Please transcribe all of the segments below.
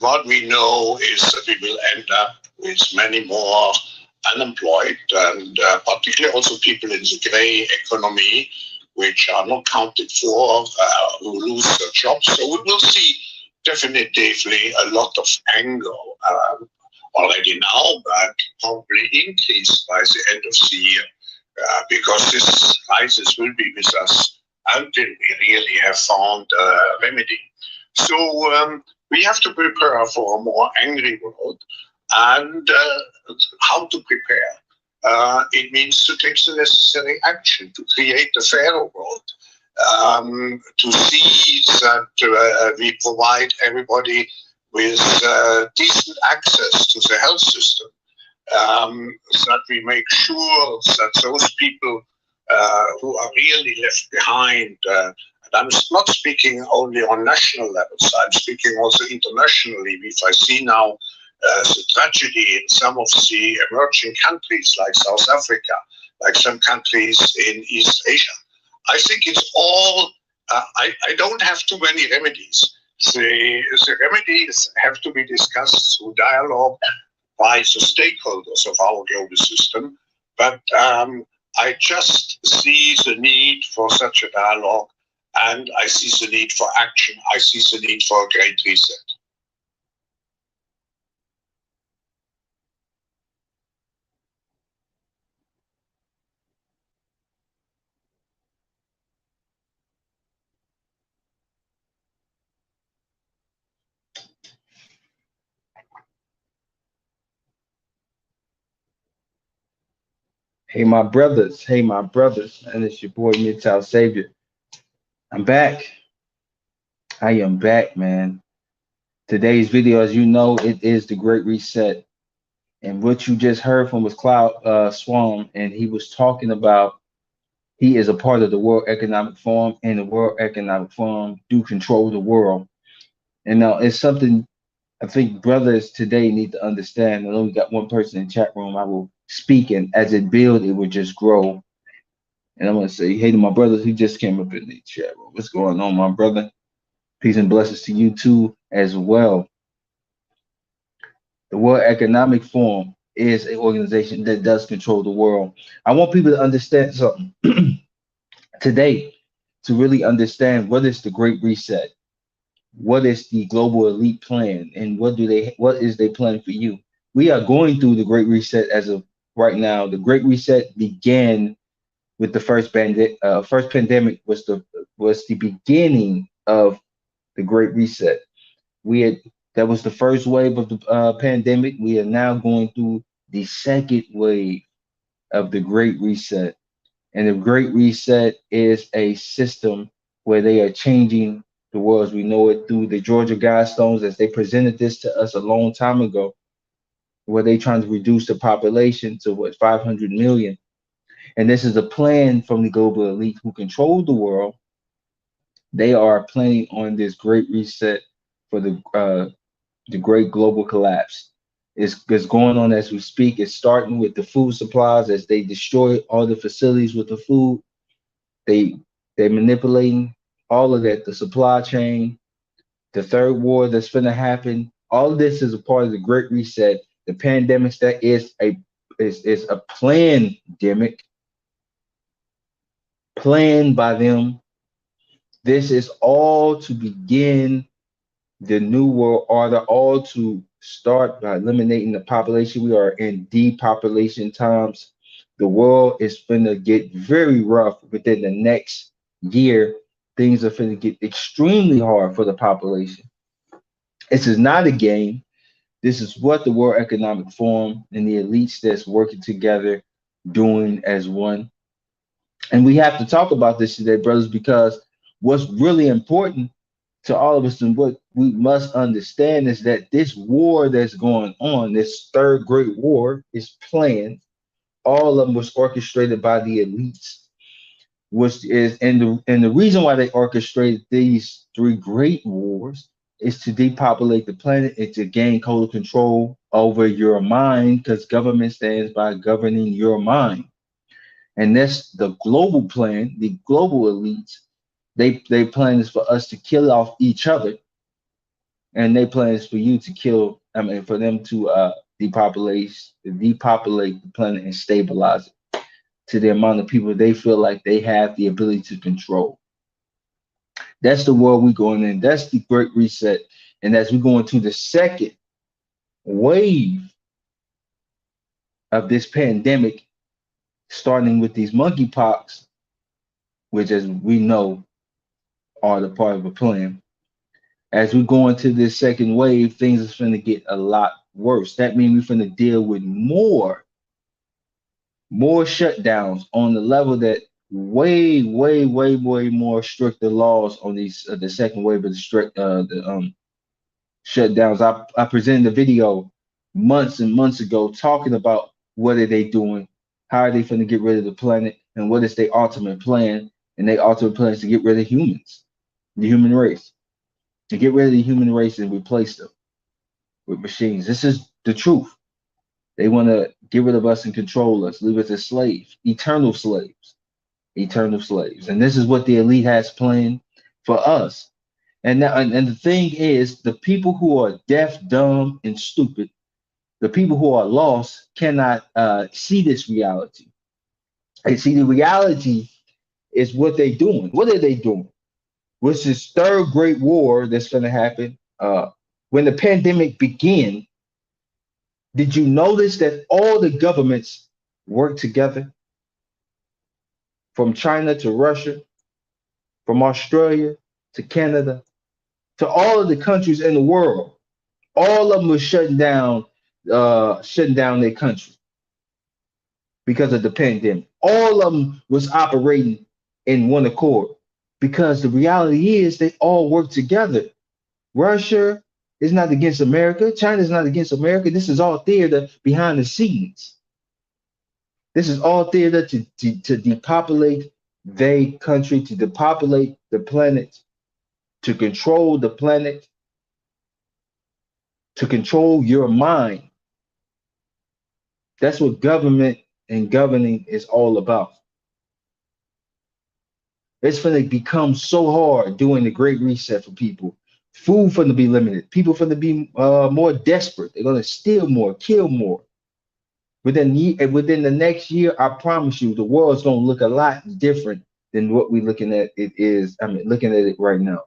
what we know is that we will end up with many more unemployed, and particularly also people in the grey economy, which are not counted for, who lose their jobs. So we will see definitively a lot of anger already now, but probably increased by the end of the year, because this crisis will be with us until we really have found a remedy. So we have to prepare for a more angry world. And how to prepare? It means to take the necessary action to create a fairer world, to see that we provide everybody with decent access to the health system, that we make sure that those people who are really left behind, and I'm not speaking only on national levels, I'm speaking also internationally. If I see now the tragedy in some of the emerging countries like South Africa, like some countries in East Asia, I think it's all, I don't have too many remedies. The remedies have to be discussed through dialogue by the stakeholders of our global system. But I just see the need for such a dialogue, and I see the need for action. I see the need for a great reset. Hey my brothers, and it's your boy Midtown Savior. I'm back. I am back, man. Today's video, as you know, it is the Great Reset. And what you just heard from was Cloud Swarm, and he was talking about he is a part of the World Economic Forum, and the World Economic Forum do control the world. And now it's something I think brothers today need to understand. I only got one person in chat room. I will speak, and as it build, it will just grow. And I'm gonna say hey to my brothers who just came up in the chat room. What's going on, my brother? Peace and blessings to you too as well. The World Economic Forum is an organization that does control the world. I want people to understand something today, to really understand what is the Great Reset, what is the global elite plan, and what is their plan for you. We are going through the Great Reset as of right now. The Great Reset began with the first pandemic was the beginning of the Great Reset. We had That was the first wave of the pandemic. We are now going through the second wave of the Great Reset, and the Great Reset is a system where they are changing the world as we know it through the Georgia Guidestones, as they presented this to us a long time ago, where they trying to reduce the population to what 500 million. And this is a plan from the global elite who control the world. They are planning on this great reset for the great global collapse. It's going on as we speak. It's starting with the food supplies as they destroy all the facilities with the food. They they're manipulating all of that, the supply chain, the third war that's going to happen. All of this is a part of the great reset. The pandemics that is a pandemic planned by them. This is all to begin the new world order, all to start by eliminating the population. We are in depopulation times. The world is going to get very rough within the next year. Things are going to get extremely hard for the population. This is not a game. This is what the World Economic Forum and the elites that's working together doing as one. And we have to talk about this today, brothers, because what's really important to all of us and what we must understand is that this war that's going on, this third great war, is planned. All of them was orchestrated by the elites, which is and the reason why they orchestrated these three great wars is to depopulate the planet and to gain total control over your mind, because government stands by governing your mind. And that's the global plan, the global elites. They plan is for us to kill off each other and they plan is for you to kill. I mean, for them to depopulate the planet and stabilize it to the amount of people they feel like they have the ability to control. That's the world we're going in. That's the Great Reset. And as we go into the second wave of this pandemic, starting with these monkeypox, which, as we know, are the part of a plan. As we go into this second wave, things is going to get a lot worse. That means we're going to deal with more shutdowns on the level that way more stricter laws on these the second wave of the strict the shutdowns. I presented a video months and months ago talking about what are they doing, how are they going to get rid of the planet, and what is their ultimate plan. And their ultimate plan is to get rid of humans, the human race, to get rid of the human race and replace them with machines. This is the truth. They want to get rid of us and control us, leave us as slaves, eternal slaves. And this is what the elite has planned for us. And now, and the thing is, the people who are deaf, dumb, and stupid, the people who are lost, cannot see this reality. And see, the reality is what they're doing. What are they doing? What's this third great war that's going to happen? When the pandemic began, did you notice that all the governments work together? From China to Russia, from Australia to Canada, to all of the countries in the world, all of them were shutting down their country because of the pandemic. All of them was operating in one accord because the reality is they all work together. Russia is not against America. China is not against America. This is all theater behind the scenes. This is all theater to depopulate their country, to depopulate the planet, to control the planet, to control your mind. That's what government and governing is all about. It's going to become so hard doing the Great Reset for people. Food going to be limited. People going to be more desperate. They're going to steal more, kill more. Within the next year, I promise you, the world's going to look a lot different than what we're looking at. It is. I mean, looking at it right now.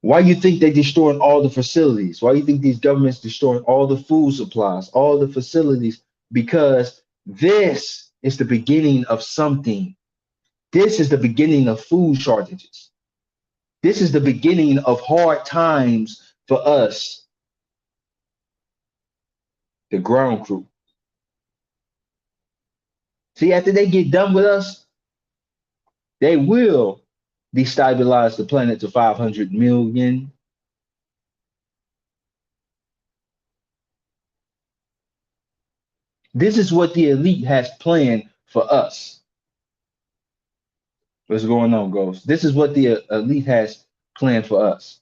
Why you think they're destroying all the facilities? Why you think these governments destroying all the food supplies, all the facilities? Because this is the beginning of something. This is the beginning of food shortages. This is the beginning of hard times for us, the ground crew. See, after they get done with us, they will destabilize the planet to 500 million. This is what the elite has planned for us. What's going on, Ghost? This is what the elite has planned for us.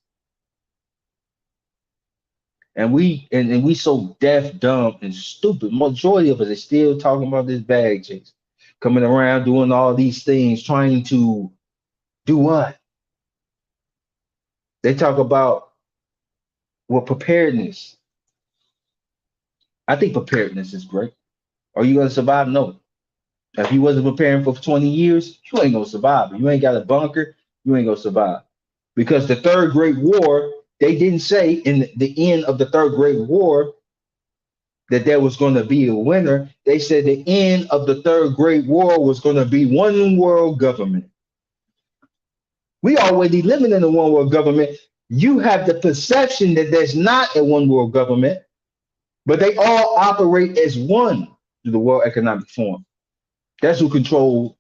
And we so deaf, dumb, and stupid. Majority of us are still talking about this bag chase, coming around doing all these things, trying to do what? They talk about preparedness. I think preparedness is great. Are you gonna survive? No. If you wasn't preparing for 20 years, you ain't gonna survive. If you ain't got a bunker, you ain't gonna survive. Because the Third Great War, they didn't say in the end of the Third Great War that there was going to be a winner. They said the end of the Third Great War was going to be one world government. We already living in a one world government. You have the perception that there's not a one world government, but they all operate as one through the World Economic Forum. That's who control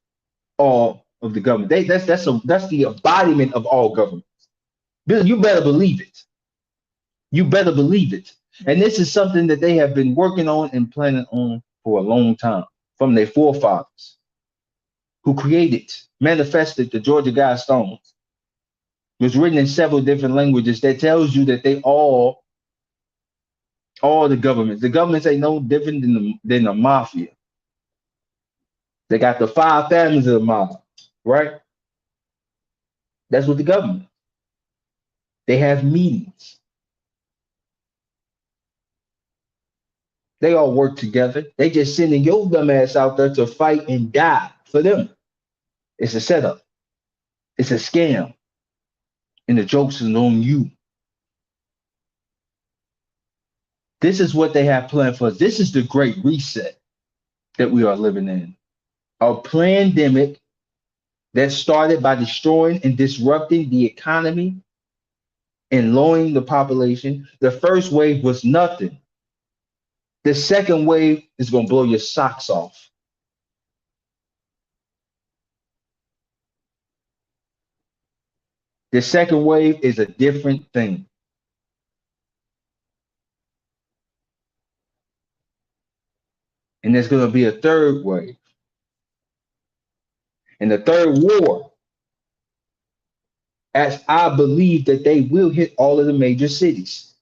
all of the government. That's the embodiment of all governments. Bill, you better believe it. You better believe it. And this is something that they have been working on and planning on for a long time from their forefathers who manifested the Georgia Guidestones. It was written in several different languages that tells you that they all the governments ain't no different than the mafia. They got the 5 families of the mob, right? That's what the government. They have meetings. They all work together. They just sending your dumb ass out there to fight and die for them. It's a setup. It's a scam. And the joke's is on you. This is what they have planned for us. This is the great reset that we are living in. A pandemic that started by destroying and disrupting the economy and lowering the population. The first wave was nothing. The second wave is going to blow your socks off. The second wave is a different thing. And there's going to be a third wave. And the third war, as I believe that they will hit all of the major cities.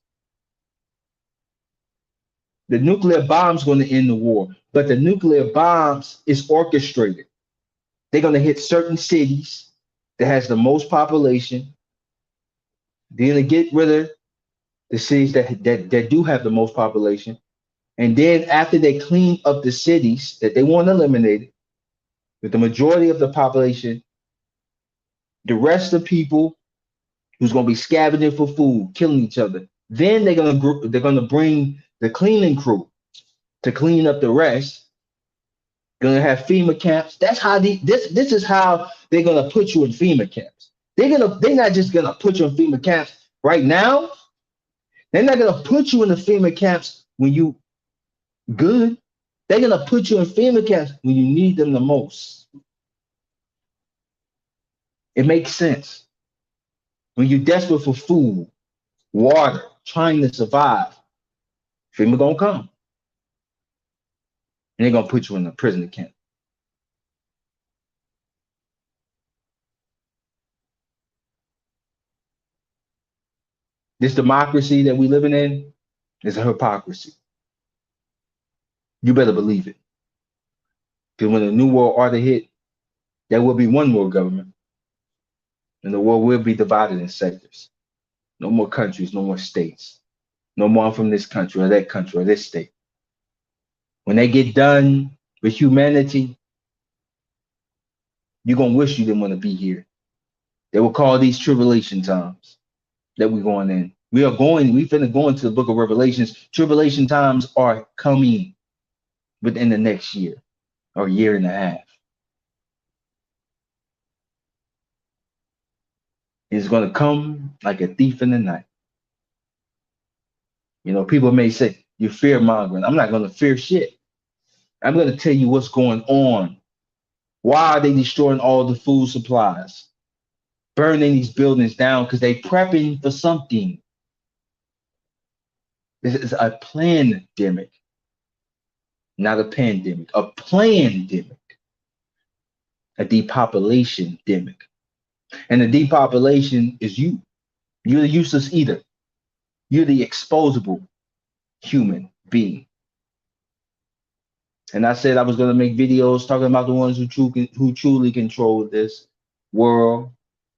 The nuclear bomb's going to end the war, but the nuclear bombs is orchestrated. They're going to hit certain cities that has the most population. They're going to get rid of the cities that do have the most population. And then after they clean up the cities that they want eliminated, with the majority of the population, the rest of the people who's going to be scavenging for food, killing each other, then they're going to bring the cleaning crew to clean up the rest. Going to have FEMA camps. That's how this is how they're going to put you in FEMA camps. They're not just going to put you in FEMA camps right now. They're not going to put you in the FEMA camps when you good. They're going to put you in FEMA camps when you need them the most. It makes sense. When you're desperate for food, water, trying to survive, FEMA going to come. And they're going to put you in a prison camp. This democracy that we living in is a hypocrisy. You better believe it. Because when the new world order hit, there will be one world government. And the world will be divided in sectors. No more countries, no more states. No more I'm from this country or this state. When they get done with humanity, you're going to wish you didn't want to be here. They will call these tribulation times that we're going in. We finna go into the book of Revelations. Tribulation times are coming within the next year or year and a half. It's going to come like a thief in the night. You know, people may say, you're fear mongering. I'm not going to fear shit. I'm going to tell you what's going on. Why are they destroying all the food supplies? Burning these buildings down because they're prepping for something. This is a plandemic, not a pandemic, a plandemic, a depopulation demic. And the depopulation is you. You're the useless eater. You're the exposable human being. And I said I was going to make videos talking about the ones who truly control this world.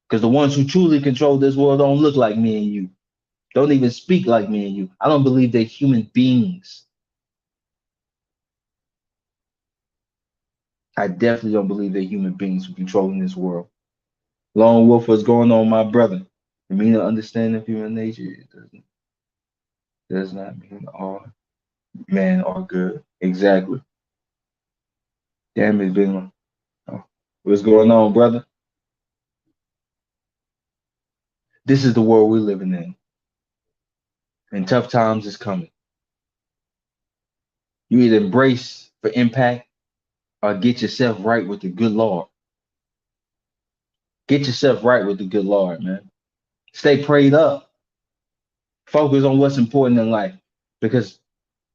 Because the ones who truly control this world don't look like me and you. Don't even speak like me and you. I don't believe they're human beings. I definitely don't believe they're human beings who controlling this world. Lone Wolf, what's going on, my brother? For me to understand of human nature, it does not mean all men are good. Exactly. Damn it, been. Oh, what's going on, brother? This is the world we're living in. And tough times is coming. You either embrace for impact or get yourself right with the good Lord. Get yourself right with the good Lord, man. Stay prayed up. Focus on what's important in life because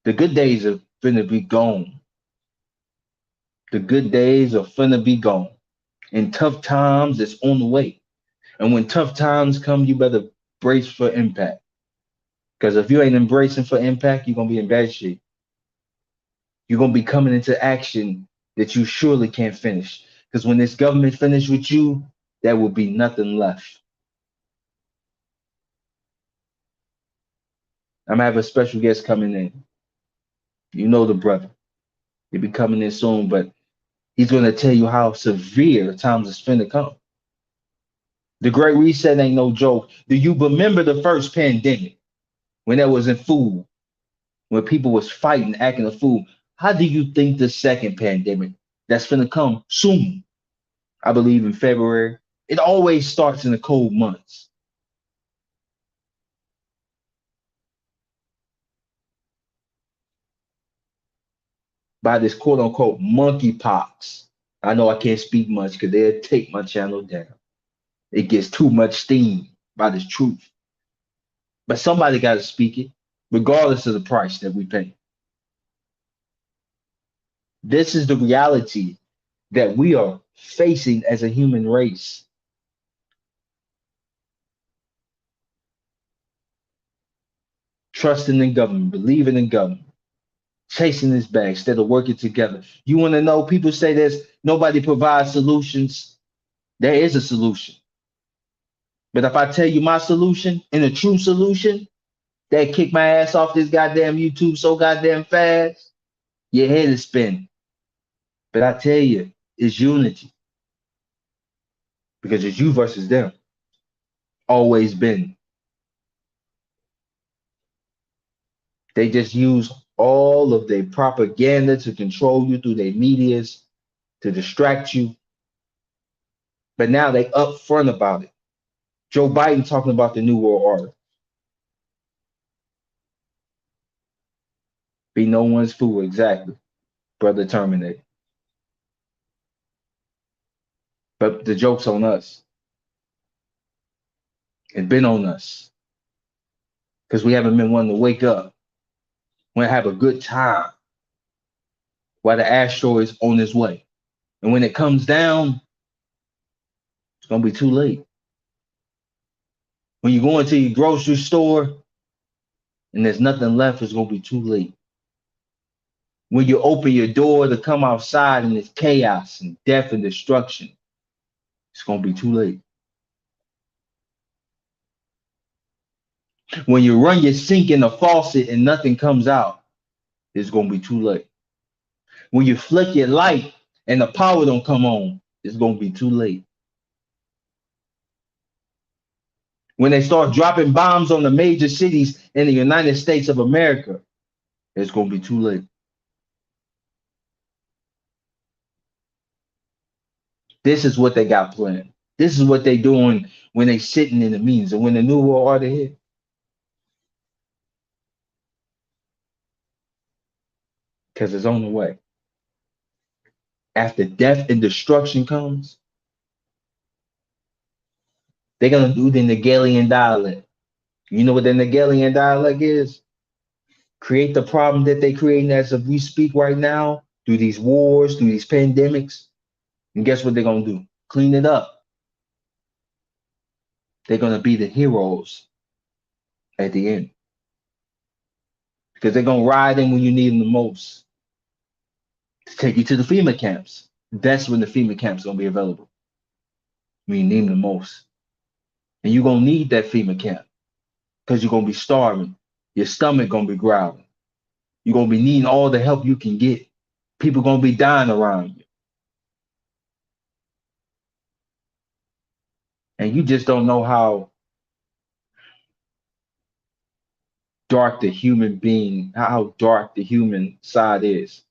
the good days are finna be gone. The good days are finna be gone. And tough times is on the way. And when tough times come, you better brace for impact. Because if you ain't embracing for impact, you're going to be in bad shape. You're going to be coming into action that you surely can't finish. Because when this government finish with you, there will be nothing left. I'm gonna have a special guest coming in. You know the brother. He'll be coming in soon, but he's gonna tell you how severe times is finna come. The Great Reset ain't no joke. Do you remember the first pandemic when there wasn't food, when people was fighting, acting a fool? How do you think the second pandemic that's finna come soon? I believe in February. It always starts in the cold months. By this quote unquote monkeypox. I know I can't speak much because they'll take my channel down. It gets too much steam by this truth. But somebody got to speak it, regardless of the price that we pay. This is the reality that we are facing as a human race. Trusting in government, believing in government, chasing this bag instead of working together. You want to know, people say there's nobody provides solutions. There is a solution. But if I tell you my solution and a true solution, that kick my ass off this goddamn YouTube so goddamn fast, your head is spinning. But I tell you, it's unity. Because it's you versus them. Always been. They just use all of their propaganda to control you through their medias, to distract you. But now they upfront about it. Joe Biden talking about the New World Order. Be no one's fool, exactly, brother Terminator. But the joke's on us. It's been on us. Because we haven't been wanting to wake up. We have a good time while the asteroid is on its way. And when it comes down, it's gonna be too late. When you go into your grocery store and there's nothing left, it's gonna be too late. When you open your door to come outside and it's chaos and death and destruction, it's gonna be too late. When you run your sink in the faucet and nothing comes out, it's gonna be too late. When you flick your light and the power don't come on, it's gonna be too late. When they start dropping bombs on the major cities in the United States of America, it's gonna be too late. This is what they got planned. This is what they doing when they sitting in the meetings and when the New World Order hit. Because it's on the way. After death and destruction comes, they're gonna do the Hegelian dialect. You know what the Hegelian dialect is? Create the problem that they creating as if we speak right now through these wars, through these pandemics. And guess what they're gonna do? Clean it up. They're gonna be the heroes at the end. Because they're gonna ride in when you need them the most. To take you to the FEMA camps. That's when the FEMA camps gonna be available. When you need them the most. And you're gonna need that FEMA camp. Because you're gonna be starving. Your stomach gonna be growling. You're gonna be needing all the help you can get. People gonna be dying around you. And you just don't know how dark the human being, how dark the human side is.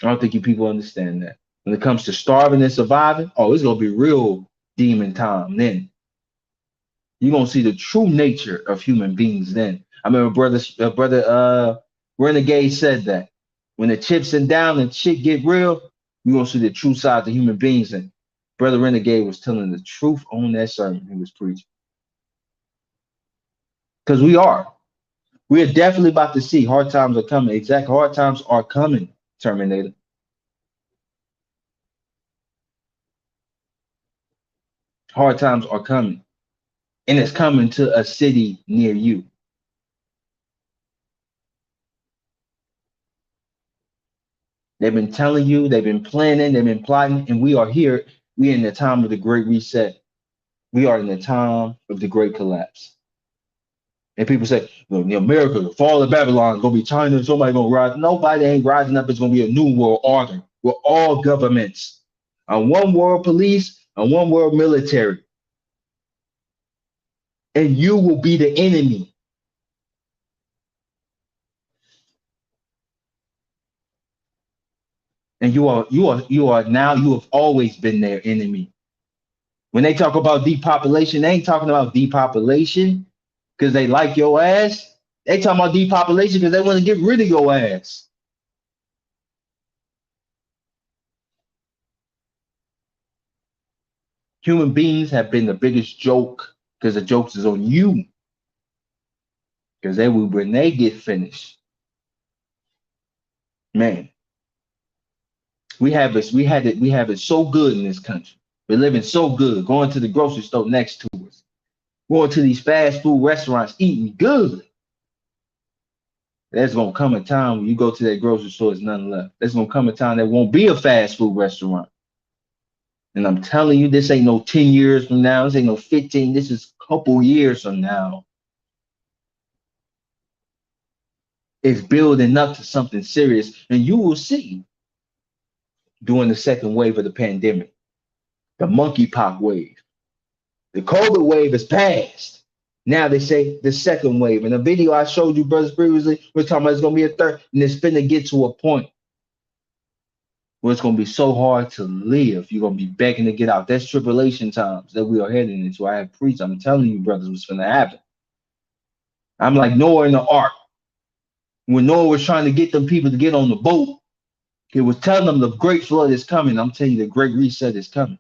I don't think you people understand that. When it comes to starving and surviving, oh, it's gonna be real demon time then. You're gonna see the true nature of human beings then. I remember brother Renegade said that. When the chips and down and shit get real, you're gonna see the true side of human beings. And Brother Renegade was telling the truth on that sermon he was preaching. Because we are definitely about to see hard times are coming. Exactly, hard times are coming, Terminator. Hard times are coming. And it's coming to a city near you. They've been telling you, they've been planning, they've been plotting, and we are here. We are in the time of the Great Reset. We are in the time of the Great Collapse. And people say, well, America, the fall of Babylon is gonna be China, somebody gonna rise. Nobody ain't rising up. It's gonna be a new world order with all governments, a one world police, a one world military, and you will be the enemy. And you are now, you have always been their enemy. When they talk about depopulation, they ain't talking about depopulation because they like your ass. They talking about depopulation because they want to get rid of your ass. Human beings have been the biggest joke because the jokes is on you. Because they will, when they get finished, man, we have it so good in this country. We're living so good, going to the grocery store next to us, going to these fast food restaurants, eating good. There's gonna come a time when you go to that grocery store, there's nothing left. There's gonna come a time there won't be a fast food restaurant. And I'm telling you, this ain't no 10 years from now, this ain't no 15, this is a couple years from now. It's building up to something serious, and you will see during the second wave of the pandemic, the monkeypox wave. The COVID wave is past. Now they say the second wave. In the video I showed you, brothers, previously, we're talking about it's going to be a third, and it's going to get to a point where it's going to be so hard to live. You're going to be begging to get out. That's tribulation times that we are heading into. I have preached. I'm telling you, brothers, what's going to happen. I'm like Noah in the ark. When Noah was trying to get them people to get on the boat, he was telling them the great flood is coming. I'm telling you, the great reset is coming.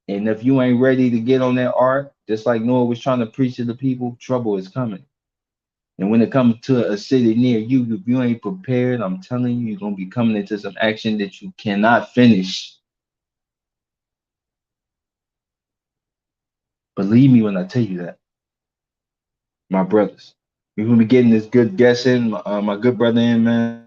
And if you ain't ready to get on that ark, just like Noah was trying to preach to the people, trouble is coming. And when it comes to a city near you, if you ain't prepared, I'm telling you, you're going to be coming into some action that you cannot finish. Believe me when I tell you that, my brothers. We're going to be getting this good guest in, my good brother in, man.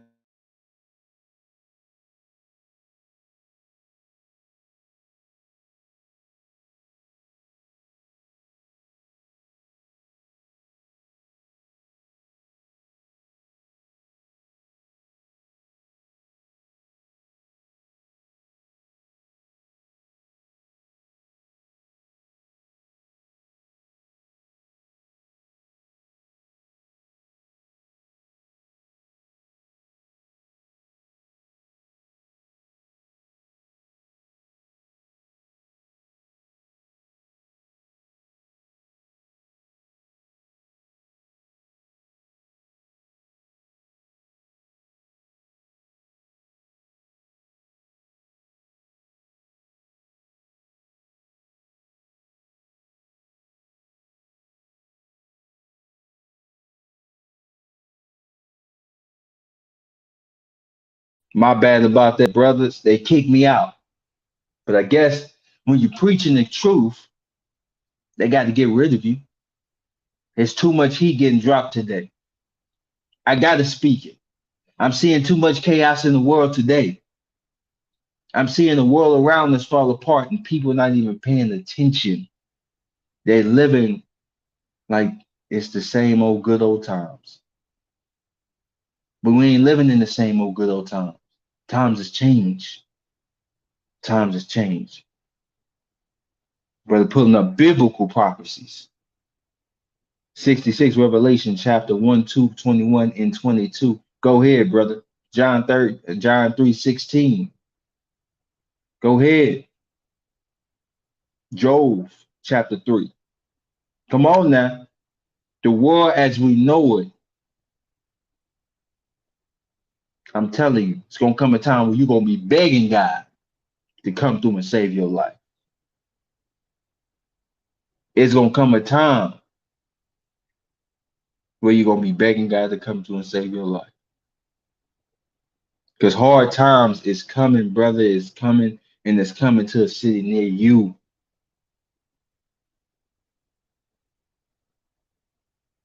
My bad about that, brothers. They kicked me out. But I guess when you're preaching the truth, they got to get rid of you. There's too much heat getting dropped today. I got to speak it. I'm seeing too much chaos in the world today. I'm seeing the world around us fall apart and people not even paying attention. They're living like it's the same old good old times. But we ain't living in the same old good old times. Times has changed. Times has changed. Brother pulling up biblical prophecies. 66 Revelation chapter 1, 2, 21, and 22. Go ahead, brother. John 3:16. Go ahead. Job chapter 3. Come on now. The world as we know it. I'm telling you, it's gonna come a time where you're gonna be begging God to come through and save your life. It's gonna come a time where you're gonna be begging God to come through and save your life. Because hard times is coming, brother, is coming, and it's coming to a city near you.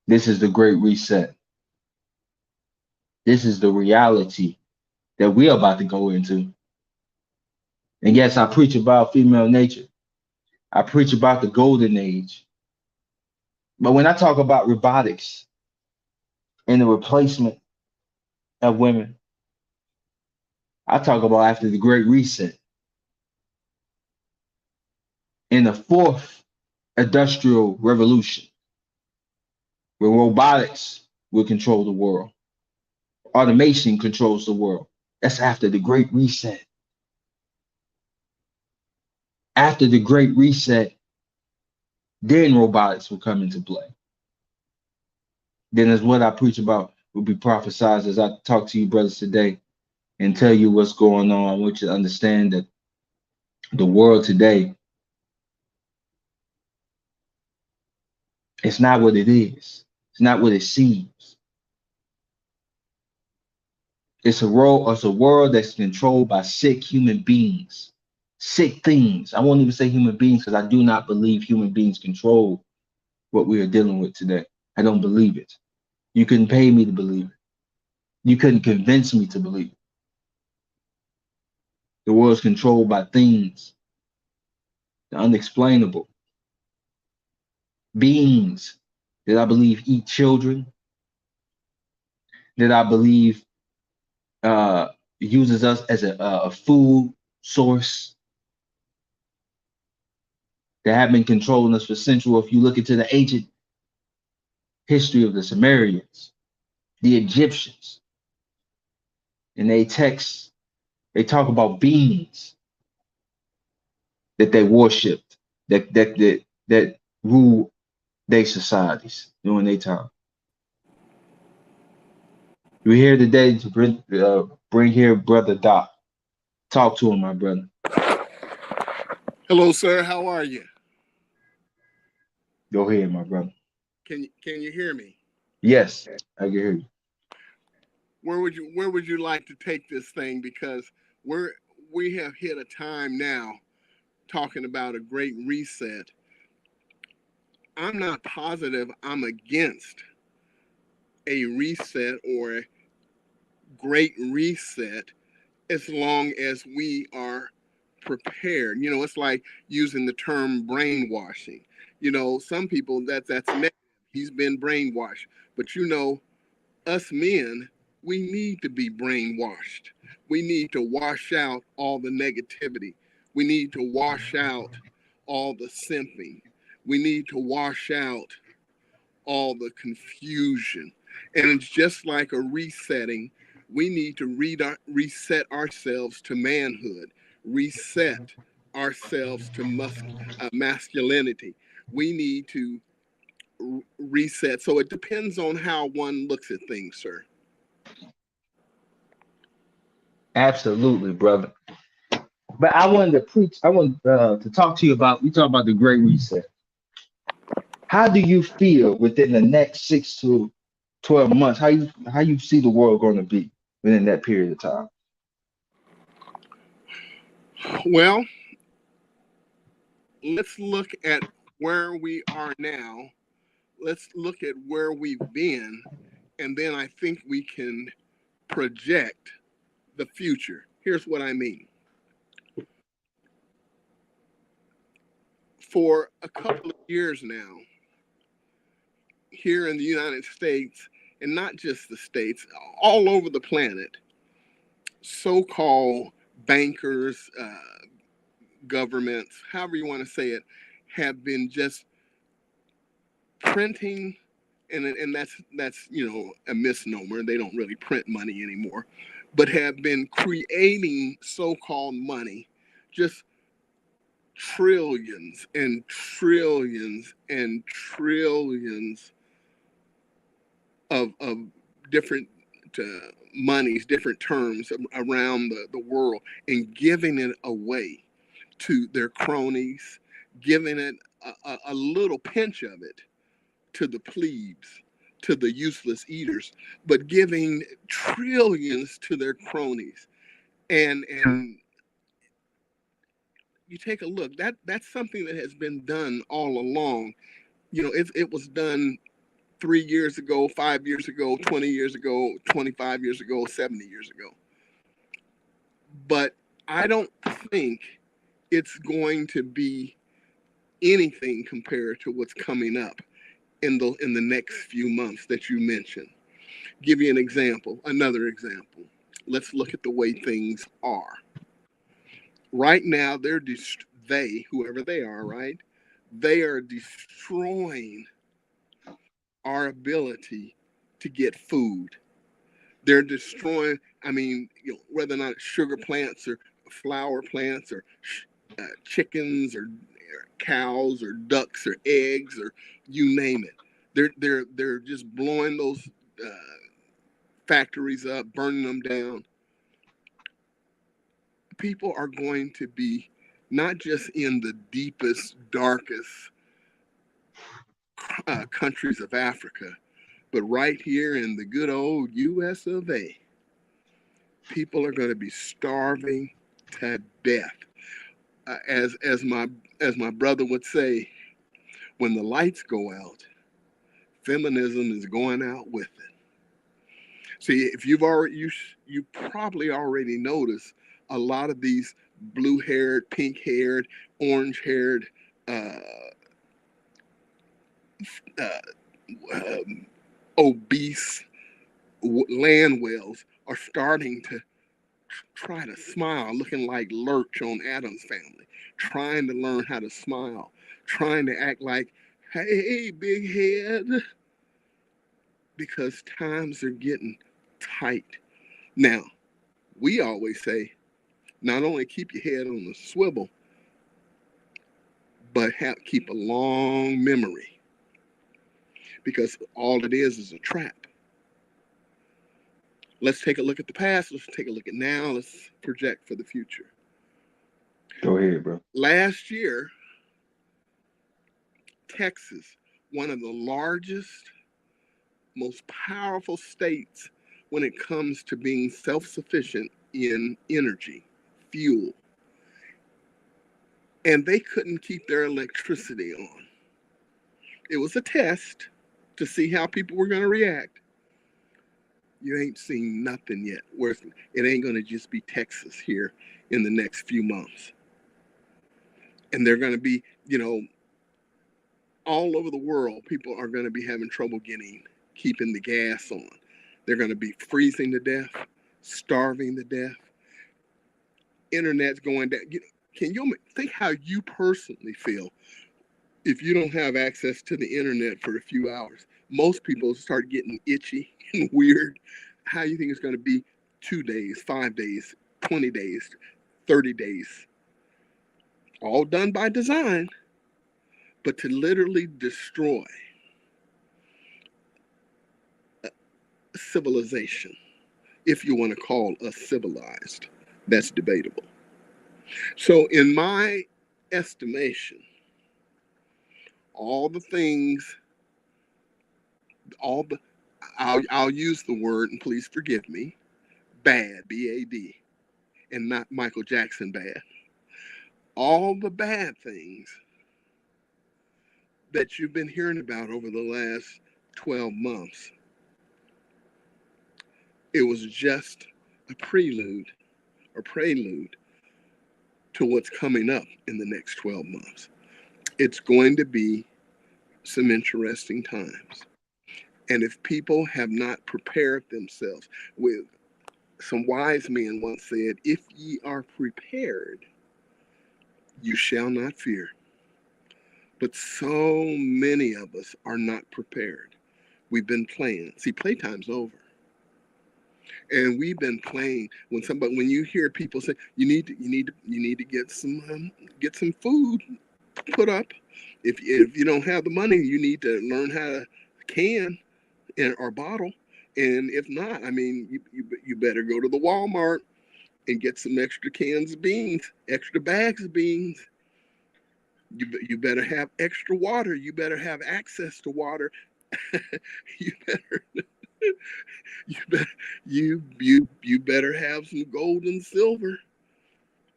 This is the great reset. This is the reality that we're about to go into. And yes, I preach about female nature. I preach about the golden age. But when I talk about robotics and the replacement of women, I talk about after the Great Reset in the fourth industrial revolution, where robotics will control the world. Automation controls the world. That's after the Great Reset. After the Great Reset, then robotics will come into play. Then, as what I preach about will be prophesied as I talk to you, brothers, today and tell you what's going on. I want you to understand that the world today, it's not what it is, it's not what it seems. It's a world that's controlled by sick human beings, sick things. I won't even say human beings because I do not believe human beings control what we are dealing with today. I don't believe it. You couldn't pay me to believe it. You couldn't convince me to believe it. The world's controlled by things, the unexplainable, beings that I believe eat children, that I believe uses us as a food source, that have been controlling us for centuries. If you look into the ancient history of the Sumerians, the Egyptians, in their texts, they talk about beings that they worshipped, that rule their societies during their time. We're here today to bring here Brother Doc. Talk to him, my brother. Hello, sir. How are you? Go ahead, my brother. Can you hear me? Yes, I can hear you. Where would you like to take this thing? Because we have hit a time now talking about a great reset. I'm not positive I'm against a reset or a great reset as long as we are prepared. You know, it's like using the term brainwashing. You know, some people that's negative. He's been brainwashed. But you know, us men, we need to be brainwashed. We need to wash out all the negativity. We need to wash out all the simping. We need to wash out all the confusion. And it's just like a resetting. We need to reset ourselves to manhood, reset ourselves to masculinity. We need to reset. So it depends on how one looks at things, sir. Absolutely, brother. But I wanted to preach. I want to talk to you about. We talk about the Great Reset. How do you feel within the next 6 to 12 months? How you see the world going to be within that period of time? Well, let's look at where we are now. Let's look at where we've been, and then I think we can project the future. Here's what I mean. For a couple of years now, here in the United States, and not just the States, all over the planet, so-called bankers, governments, however you want to say it, have been just printing, and that's you know a misnomer. They don't really print money anymore, but have been creating so-called money, just trillions and trillions and trillions of different monies, different terms around the world, and giving it away to their cronies, giving it a little pinch of it to the plebes, to the useless eaters, but giving trillions to their cronies. And you take a look, that's something that has been done all along. You know, it was done 3 years ago, 5 years ago, 20 years ago, 25 years ago, 70 years ago. But I don't think it's going to be anything compared to what's coming up. in the next few months that you mentioned. Give you an example, another example. Let's look at the way things are. Right now, they, whoever they are, right? They are destroying our ability to get food. They're destroying, I mean, whether or not it's sugar plants or flour plants or chickens or cows or ducks or eggs or you name it. They're just blowing those factories up, burning them down. People are going to be not just in the deepest, darkest countries of Africa, but right here in the good old US of A, people are going to be starving to death. As my brother would say, when the lights go out, feminism is going out with it. See, if you probably already noticed a lot of these blue-haired, pink-haired, orange-haired uh, obese land whales are starting to try to smile, looking like Lurch on Addams Family, trying to learn how to smile, trying to act like, hey, big head, because times are getting tight. Now, we always say, not only keep your head on the swivel, but keep a long memory, because all it is a trap. Let's take a look at the past. Let's take a look at now. Let's project for the future. Go ahead, bro. Last year, Texas, one of the largest, most powerful states when it comes to being self-sufficient in energy, fuel. And they couldn't keep their electricity on. It was a test to see how people were going to react. You ain't seen nothing yet. It ain't going to just be Texas here in the next few months. And they're going to be, all over the world, people are going to be having trouble keeping the gas on. They're going to be freezing to death, starving to death. Internet's going down. Can you think how you personally feel if you don't have access to the internet for a few hours? Most people start getting itchy and weird. How do you think it's going to be 2 days, 5 days, 20 days, 30 days? All done by design, but to literally destroy civilization, if you want to call us civilized, that's debatable. So in my estimation, all the things, I'll use the word, and please forgive me, bad, B-A-D, and not Michael Jackson bad. All the bad things that you've been hearing about over the last 12 months, it was just a prelude to what's coming up in the next 12 months. It's going to be some interesting times. And if people have not prepared themselves, with some wise men once said, if ye are prepared, you shall not fear. But so many of us are not prepared. We've been playing. See, playtime's over. And we've been playing. When you hear people say you need to get some food put up. If you don't have the money, you need to learn how to can or bottle. And if not, I mean, you better go to the Walmart and get some extra cans of beans, extra bags of beans. You better have extra water. You better have access to water. you better have some gold and silver.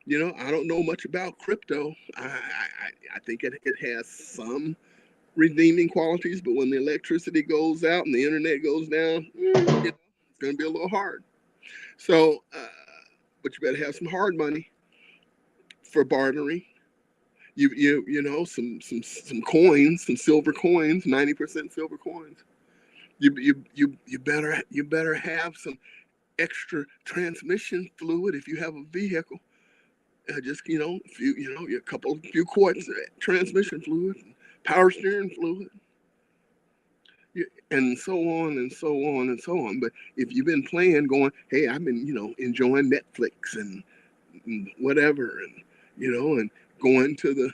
I don't know much about crypto. I think it has some redeeming qualities, but when the electricity goes out and the internet goes down, it's going to be a little hard. So, but you better have some hard money for bartering. some coins, some silver coins, 90% silver coins. You better have some extra transmission fluid if you have a vehicle. Just a few quarts of transmission fluid, power steering fluid, and so on and so on and so on. But if you've been playing, going, hey, I've been enjoying Netflix and whatever, and going to the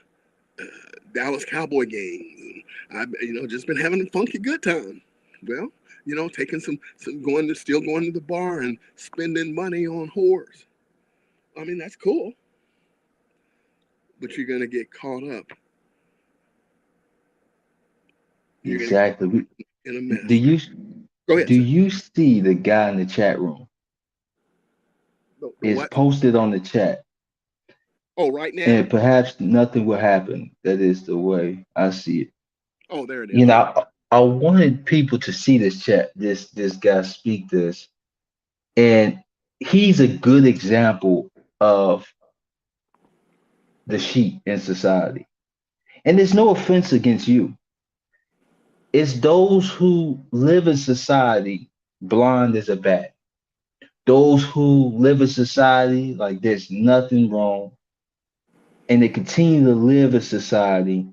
Dallas Cowboy games, and I've just been having a funky good time. Well, taking some still going to the bar and spending money on whores. I mean, that's cool, but you're gonna get caught up. Exactly. In a mess. Do you Go ahead, do sir. you see the guy in the chat room? The Is what? posted on the chat, Oh, right now? and perhaps nothing will happen. That is the way I see it. Oh, there it is. You know, I wanted people to see this chat, this guy speak this, and he's a good example of the sheep in society. And there's no offense against you. It's those who live in society blind as a bat. Those who live in society like there's nothing wrong, and they continue to live in society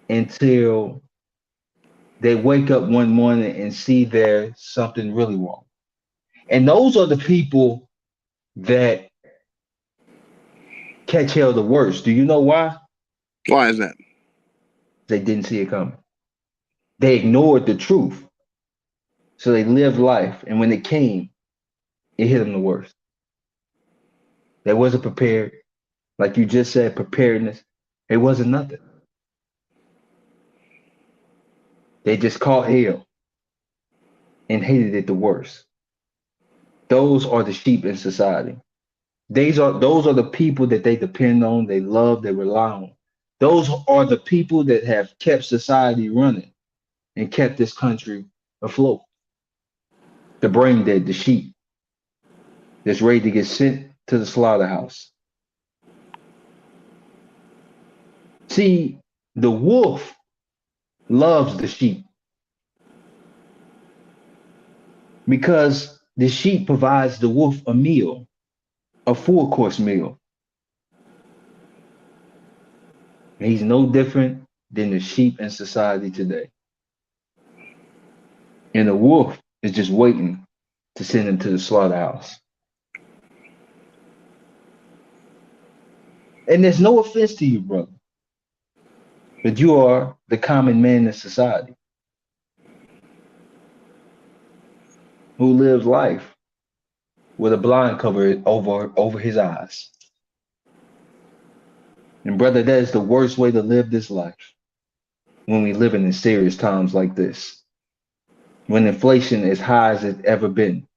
until they wake up one morning and see there's something really wrong. And those are the people that catch hell the worst. Do you know why? Why is that? They didn't see it coming. They ignored the truth. So they lived life. And when it came, it hit them the worst. They wasn't prepared. Like you just said, preparedness. It wasn't nothing. They just caught hell and hated it the worst. Those are the sheep in society. Those are the people that they depend on, they love, they rely on. Those are the people that have kept society running and kept this country afloat. The brain dead, the sheep that's ready to get sent to the slaughterhouse. See, the wolf loves the sheep because the sheep provides the wolf a meal, a full course meal. And he's no different than the sheep in society today. And the wolf is just waiting to send him to the slaughterhouse. And there's no offense to you, brother, but you are the common man in society who lives life with a blind cover over his eyes. And brother, that is the worst way to live this life when we live in serious times like this, when inflation is high as it's ever been,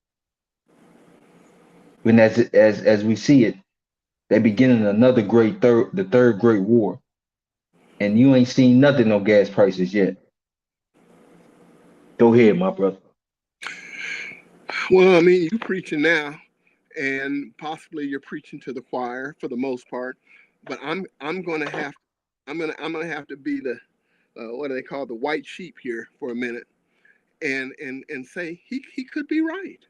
when as we see it, they're beginning another the third great war, and you ain't seen nothing on gas prices yet. Go ahead, my brother. Well, I mean, you preaching now, and possibly you're preaching to the choir for the most part, but I'm gonna have to be the what do they call the white sheep here for a minute, and say he could be right.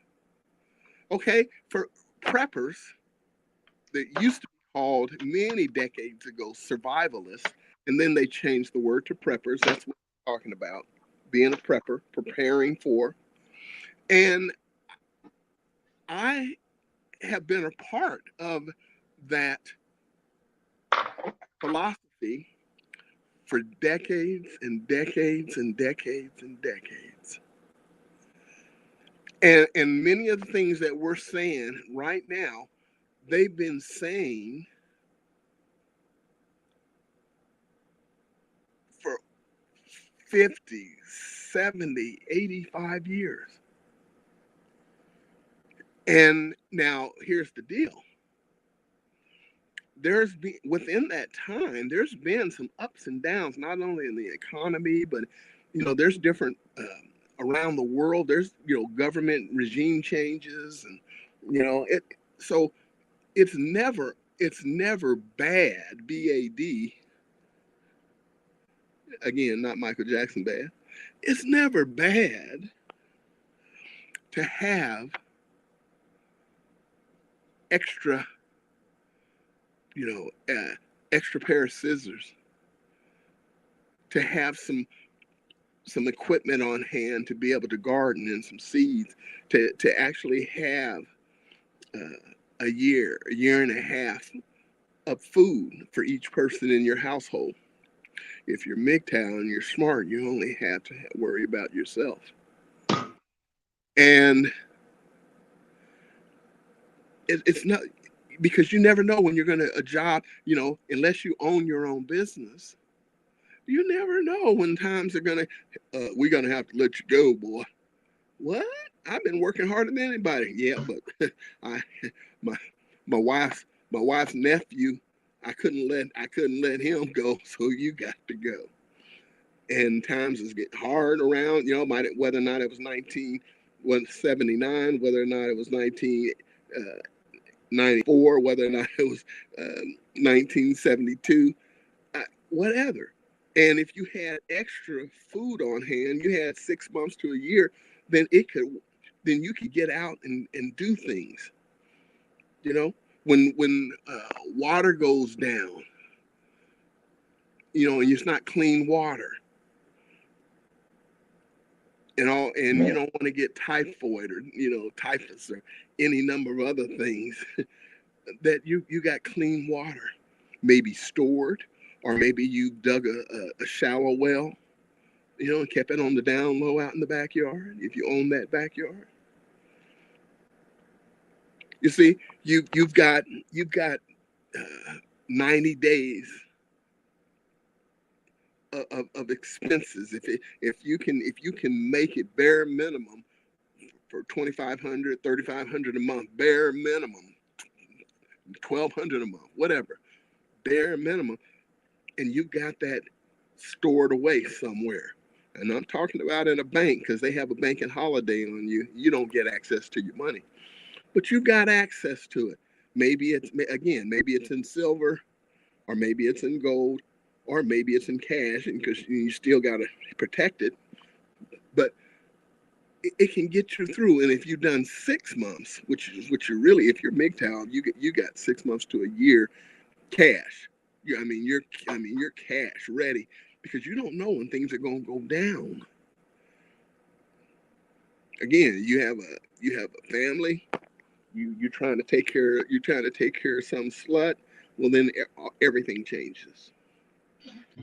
Okay, for preppers that used to be called many decades ago survivalists, and then they changed the word to preppers. That's what we're talking about, being a prepper, preparing for. And I have been a part of that philosophy for decades and decades and decades and decades. And many of the things that we're saying right now, they've been saying for 50, 70, 85 years. And now here's the deal. There's been within that time, there's been some ups and downs, not only in the economy, but there's different around the world. There's government regime changes, and it. So it's never it's never bad, B-A-D, again, not Michael Jackson bad. It's never bad to have extra, extra pair of scissors, to have some equipment on hand to be able to garden, and some seeds to actually have a year and a half of food for each person in your household. If you're MGTOW and you're smart, you only have to worry about yourself. And it's not, because you never know when you're going to a job, unless you own your own business. You never know when times are going to, we're going to have to let you go, boy. What? I've been working harder than anybody. Yeah, but my wife's nephew, I couldn't let him go, so you got to go. And times is getting hard around, whether or not it was 1979, whether or not it was 1994, whether or not it was 1972, whatever. And if you had extra food on hand, you had 6 months to a year, then you could get out and do things. When water goes down, and it's not clean water, and you don't want to get typhoid or typhus or any number of other things, that you got clean water, maybe stored, or maybe you dug a shallow well, and kept it on the down low out in the backyard, if you own that backyard. You see, you've got 90 days of expenses. If you can make it bare minimum for $2,500, $3,500 a month, bare minimum, $1,200 a month, whatever, bare minimum, and you got that stored away somewhere. And I'm talking about in a bank, because they have a banking holiday on you. You don't get access to your money, but you got access to it. Maybe it's in silver, or maybe it's in gold, or maybe it's in cash, and because you still got to protect it. But it can get you through. And if you've done 6 months, which you really, if you're MGTOW, you got 6 months to a year cash. You're cash ready, because you don't know when things are going to go down. Again, you have a family. You're trying to take care of some slut. Well, then everything changes.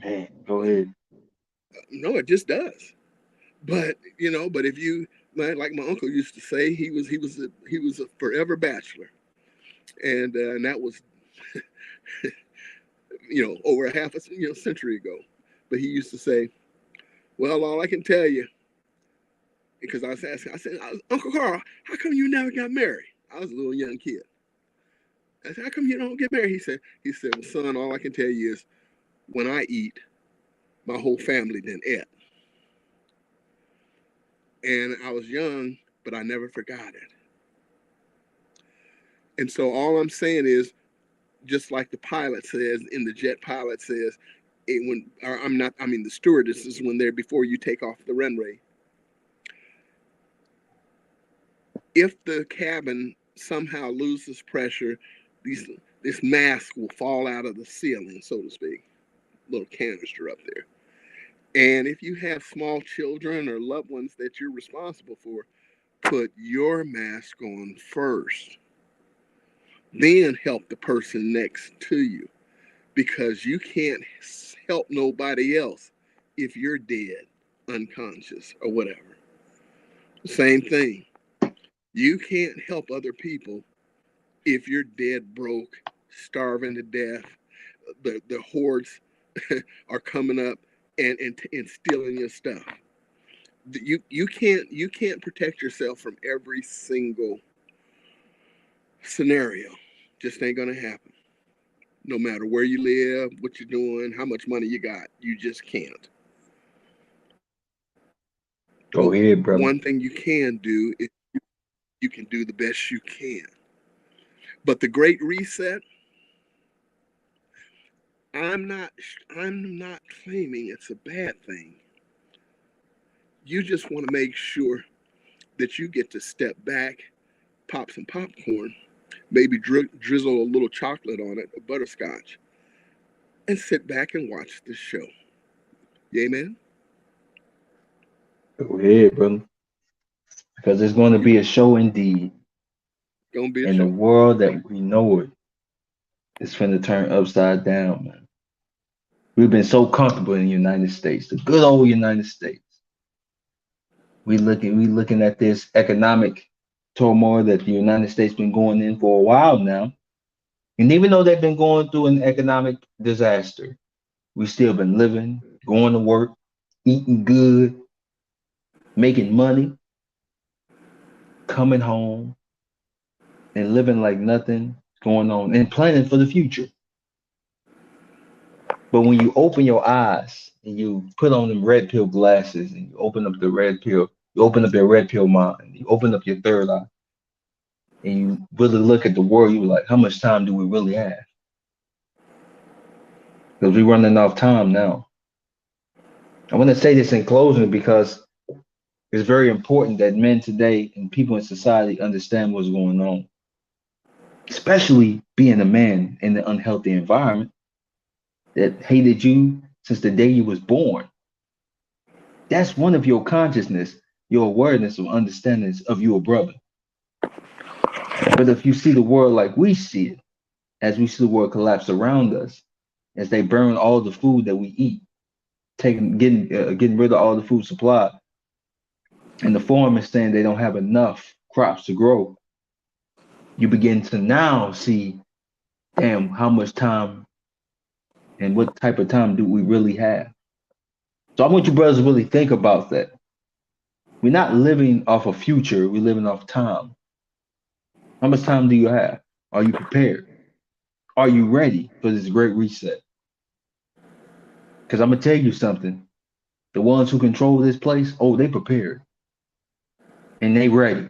Man, go ahead. No, it just does. But if you, like my uncle used to say, he was a forever bachelor, and that was over a half a century ago. But he used to say, well, all I can tell you, because I was asking, I said, Uncle Carl, how come you never got married? I was a little young kid. I said, how come you don't get married? He said, well, son, all I can tell you is, when I eat, my whole family then ate. And I was young, but I never forgot it. And so all I'm saying is, just like the pilot says, the jet pilot says, the stewardess is when they're, before you take off the runway. If the cabin somehow loses pressure, this mask will fall out of the ceiling, so to speak, little canister up there. And if you have small children or loved ones that you're responsible for, put your mask on first. Then help the person next to you, because you can't help nobody else if you're dead, unconscious, or whatever. Same thing. You can't help other people if you're dead, broke, starving to death. The hordes are coming up and stealing your stuff. You can't protect yourself from every single scenario. Just ain't gonna happen. No matter where you live, what you're doing, how much money you got, you just can't. Go ahead, brother. One thing you can do is you can do the best you can. But the Great Reset, I'm not I'm not claiming it's a bad thing. You just want to make sure that you get to step back, pop some popcorn, maybe drizzle a little chocolate on it, a butterscotch, and sit back and watch the show. Yay, man? Go ahead, brother. Because it's going to be a show indeed. Gonna be a And the show. world that we know it is finna turn upside down, man. We've been so comfortable in the United States, the good old United States. We looking at this economic turmoil that the United States been going in for a while now. And even though they've been going through an economic disaster, we still been living, going to work, eating good, making money, coming home, and living like nothing going on and planning for the future. But when you open your eyes and you put on them red pill glasses and you open up the red pill, you open up your red pill mind, you open up your third eye, and you really look at the world, you like, how much time do we really have? Because we're running out of time now. I want to say this in closing because it's very important that men today and people in society understand what's going on, especially being a man in an unhealthy environment that hated you since the day you was born. That's one of your consciousness, your awareness of understandings of your brother. But if you see the world like we see it, as we see the world collapse around us, as they burn all the food that we eat, getting rid of all the food supply, and the farmers saying they don't have enough crops to grow, you begin to now see, damn, how much time and what type of time do we really have? So I want you brothers to really think about that. We're not living off a future, we're living off time. How much time do you have? Are you prepared? Are you ready for this great reset? Because I'm gonna tell you something. The ones who control this place, oh, they prepared and they ready.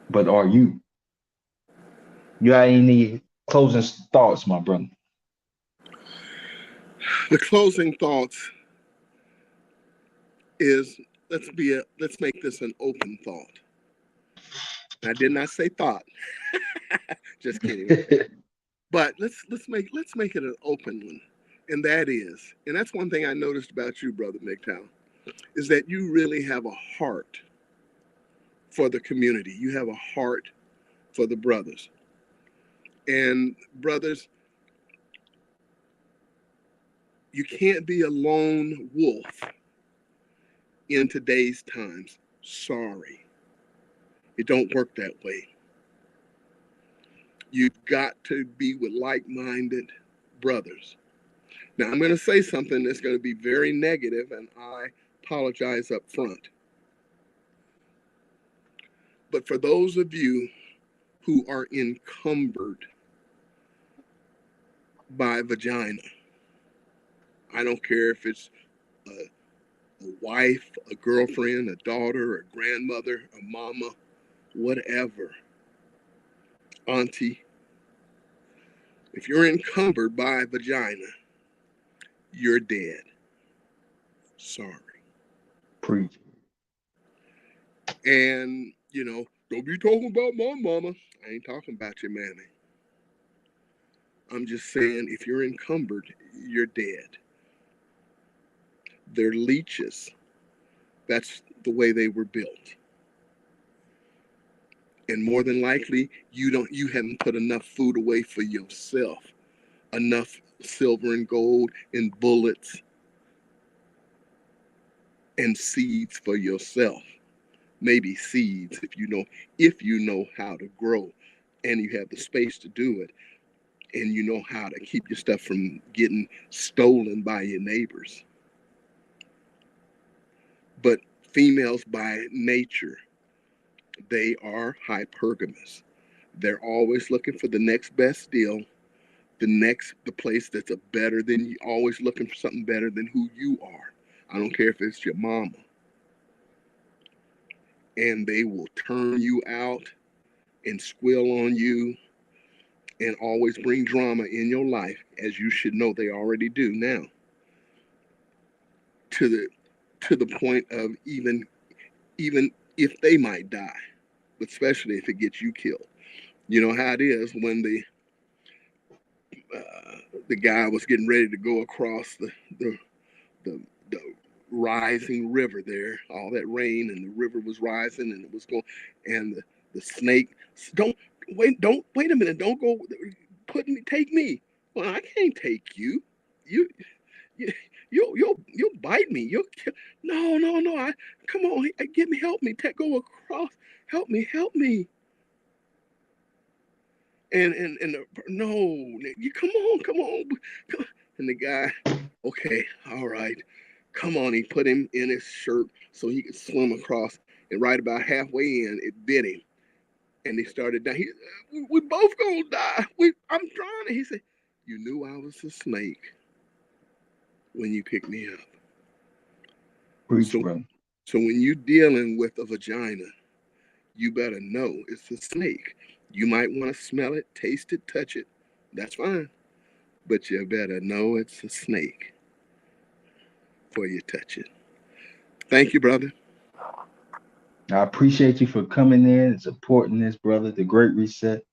But are you? You got any closing thoughts, my brother? The closing thoughts is let's make this an open thought. I did not say thought. Just kidding. But let's make it an open one. And that's one thing I noticed about you, Brother MGTOW, is that you really have a heart for the community. You have a heart for the brothers. And brothers, you can't be a lone wolf in today's times. Sorry. It don't work that way. You've got to be with like-minded brothers. Now, I'm going to say something that's going to be very negative, and I apologize up front. But for those of you who are encumbered by vagina, I don't care if it's a wife, a girlfriend, a daughter, a grandmother, a mama, whatever, auntie, if you're encumbered by vagina, you're dead. Sorry. Preach. And, don't be talking about my mama. I ain't talking about your mammy. I'm just saying, if you're encumbered, you're dead. They're leeches. That's the way they were built. And more than likely, you haven't put enough food away for yourself, enough silver and gold and bullets and seeds for yourself. Maybe seeds if you know how to grow and you have the space to do it and you know how to keep your stuff from getting stolen by your neighbors. But females by nature, they are hypergamous. They're always looking for the next best deal, the place that's a better than you, always looking for something better than who you are. I don't care if it's your mama. And they will turn you out and squill on you and always bring drama in your life, as you should know they already do now, to the point of even if they might die, but especially if it gets you killed. You know how it is when the guy was getting ready to go across the rising river there, all that rain, and the river was rising and it was going, and the snake, don't wait a minute, don't go, take me. Well, I can't take you. You you you'll bite me. No. Come on, get me, help me, go across, help me. No, you come on. And the guy, okay, all right, come on. He put him in his shirt so he could swim across. And right about halfway in, it bit him, and they started dying. We both gonna die. I'm drowning. He said, "You knew I was a snake when you picked me up." Preach, So, bro. so when you're dealing with a vagina, you better know it's a snake. You might want to smell it, taste it, touch it. That's fine. But you better know it's a snake before you touch it. Thank you, brother. I appreciate you for coming in and supporting this, brother, the Great Reset.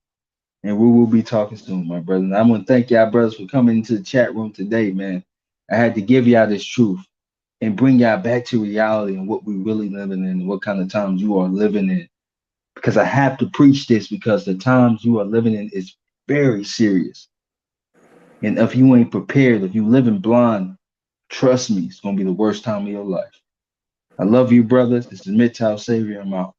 And we will be talking soon, my brother. And I want to thank y'all, brothers, for coming into the chat room today, man. I had to give y'all this truth and bring y'all back to reality and what we really living in and what kind of times you are living in. Because I have to preach this because the times you are living in is very serious. And if you ain't prepared, if you living blind, trust me, it's going to be the worst time of your life. I love you, brothers. This is Midtown Savior. I'm out.